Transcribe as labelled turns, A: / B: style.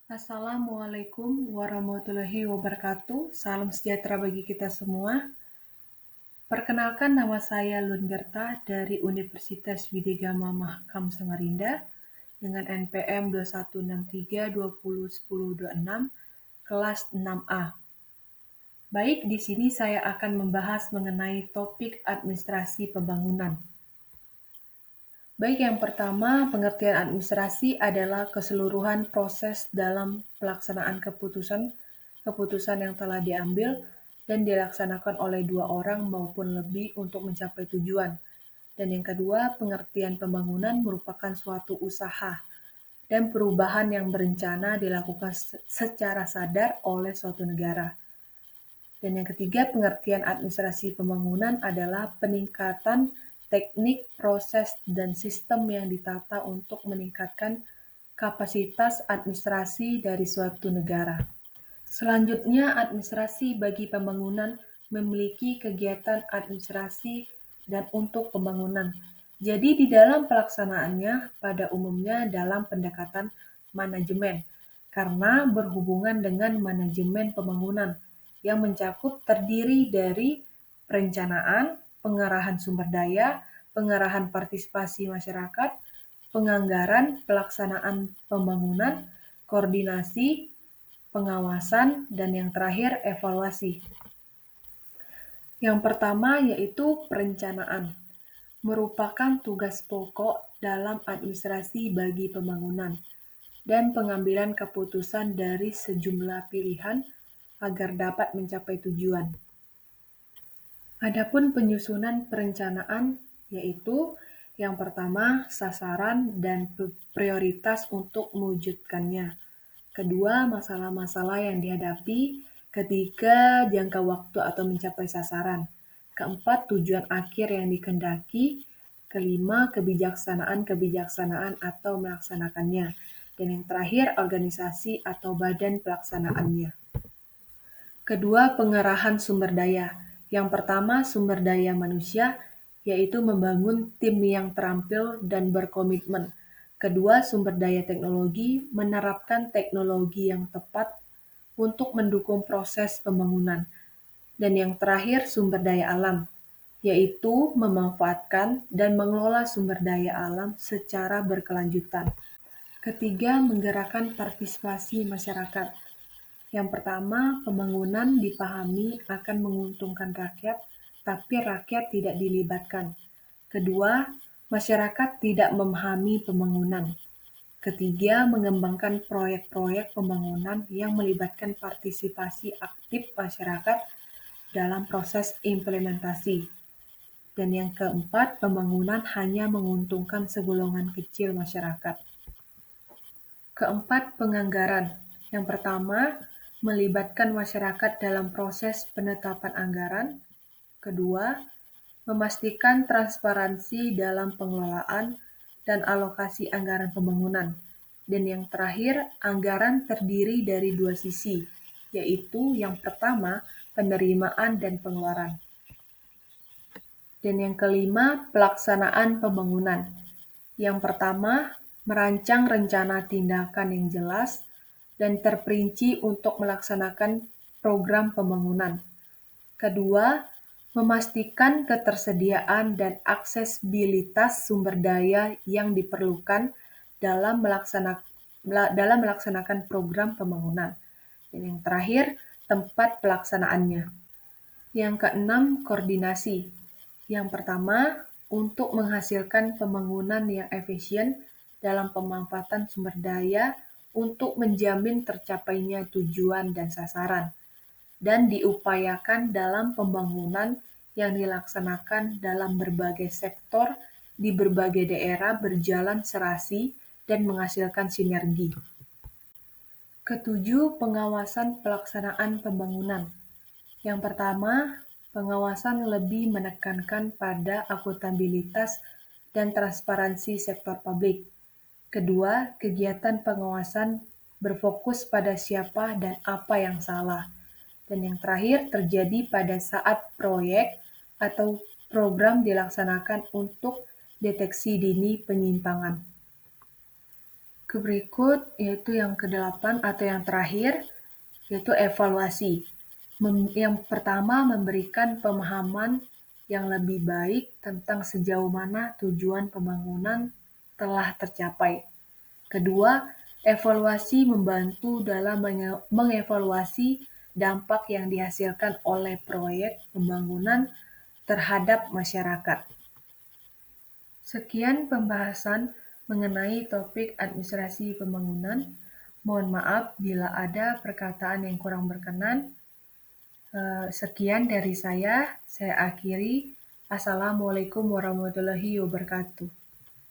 A: Assalamualaikum warahmatullahi wabarakatuh. Salam sejahtera bagi kita semua. Perkenalkan, nama saya Lungerta dari Universitas Widya Gama Mahakam Samarinda dengan NPM 2163201026 kelas 6A. Baik, di sini saya akan membahas mengenai topik administrasi pembangunan. Baik, yang pertama, pengertian administrasi adalah keseluruhan proses dalam pelaksanaan keputusan yang telah diambil dan dilaksanakan oleh dua orang maupun lebih untuk mencapai tujuan. Dan yang kedua, pengertian pembangunan merupakan suatu usaha dan perubahan yang berencana dilakukan secara sadar oleh suatu negara. Dan yang ketiga, pengertian administrasi pembangunan adalah peningkatan teknik, proses, dan sistem yang ditata untuk meningkatkan kapasitas administrasi dari suatu negara. Selanjutnya, administrasi bagi pembangunan memiliki kegiatan administrasi dan untuk pembangunan. Jadi di dalam pelaksanaannya pada umumnya dalam pendekatan manajemen, karena berhubungan dengan manajemen pembangunan yang mencakup terdiri dari perencanaan, pengarahan sumber daya, pengarahan partisipasi masyarakat, penganggaran, pelaksanaan pembangunan, koordinasi, pengawasan, dan yang terakhir evaluasi. Yang pertama yaitu perencanaan, merupakan tugas pokok dalam administrasi bagi pembangunan dan pengambilan keputusan dari sejumlah pilihan agar dapat mencapai tujuan. Adapun penyusunan perencanaan yaitu yang pertama sasaran dan prioritas untuk mewujudkannya. Kedua, masalah-masalah yang dihadapi. Ketiga, jangka waktu atau mencapai sasaran. Keempat, tujuan akhir yang dikehendaki. Kelima, kebijaksanaan atau melaksanakannya. Dan yang terakhir, organisasi atau badan pelaksanaannya. Kedua, pengerahan sumber daya. Yang pertama, sumber daya manusia, yaitu membangun tim yang terampil dan berkomitmen. Kedua, sumber daya teknologi, menerapkan teknologi yang tepat untuk mendukung proses pembangunan. Dan yang terakhir, sumber daya alam, yaitu memanfaatkan dan mengelola sumber daya alam secara berkelanjutan. Ketiga, menggerakkan partisipasi masyarakat. Yang pertama, pembangunan dipahami akan menguntungkan rakyat, tapi rakyat tidak dilibatkan. Kedua, masyarakat tidak memahami pembangunan. Ketiga, mengembangkan proyek-proyek pembangunan yang melibatkan partisipasi aktif masyarakat dalam proses implementasi. Dan yang keempat, pembangunan hanya menguntungkan segolongan kecil masyarakat. Keempat, penganggaran. Yang pertama, melibatkan masyarakat dalam proses penetapan anggaran. Kedua, memastikan transparansi dalam pengelolaan dan alokasi anggaran pembangunan. Dan yang terakhir, anggaran terdiri dari dua sisi, yaitu yang pertama, penerimaan dan pengeluaran. Dan yang kelima, pelaksanaan pembangunan. Yang pertama, merancang rencana tindakan yang jelas dan terperinci untuk melaksanakan program pembangunan. Kedua, memastikan ketersediaan dan aksesibilitas sumber daya yang diperlukan dalam melaksanakan program pembangunan. Dan yang terakhir, tempat pelaksanaannya. Yang keenam, koordinasi. Yang pertama, untuk menghasilkan pembangunan yang efisien dalam pemanfaatan sumber daya untuk menjamin tercapainya tujuan dan sasaran, dan diupayakan dalam pembangunan yang dilaksanakan dalam berbagai sektor di berbagai daerah berjalan serasi dan menghasilkan sinergi. Ketujuh, pengawasan pelaksanaan pembangunan. Yang pertama, pengawasan lebih menekankan pada akuntabilitas dan transparansi sektor publik. Kedua, kegiatan pengawasan berfokus pada siapa dan apa yang salah. Dan yang terakhir terjadi pada saat proyek atau program dilaksanakan untuk deteksi dini penyimpangan. Berikut yaitu yang kedelapan atau yang terakhir, yaitu evaluasi. Yang pertama, memberikan pemahaman yang lebih baik tentang sejauh mana tujuan pembangunan telah tercapai. Kedua, evaluasi membantu dalam mengevaluasi dampak yang dihasilkan oleh proyek pembangunan terhadap masyarakat. Sekian pembahasan mengenai topik administrasi pembangunan. Mohon maaf bila ada perkataan yang kurang berkenan. Sekian dari saya akhiri. Assalamualaikum warahmatullahi wabarakatuh.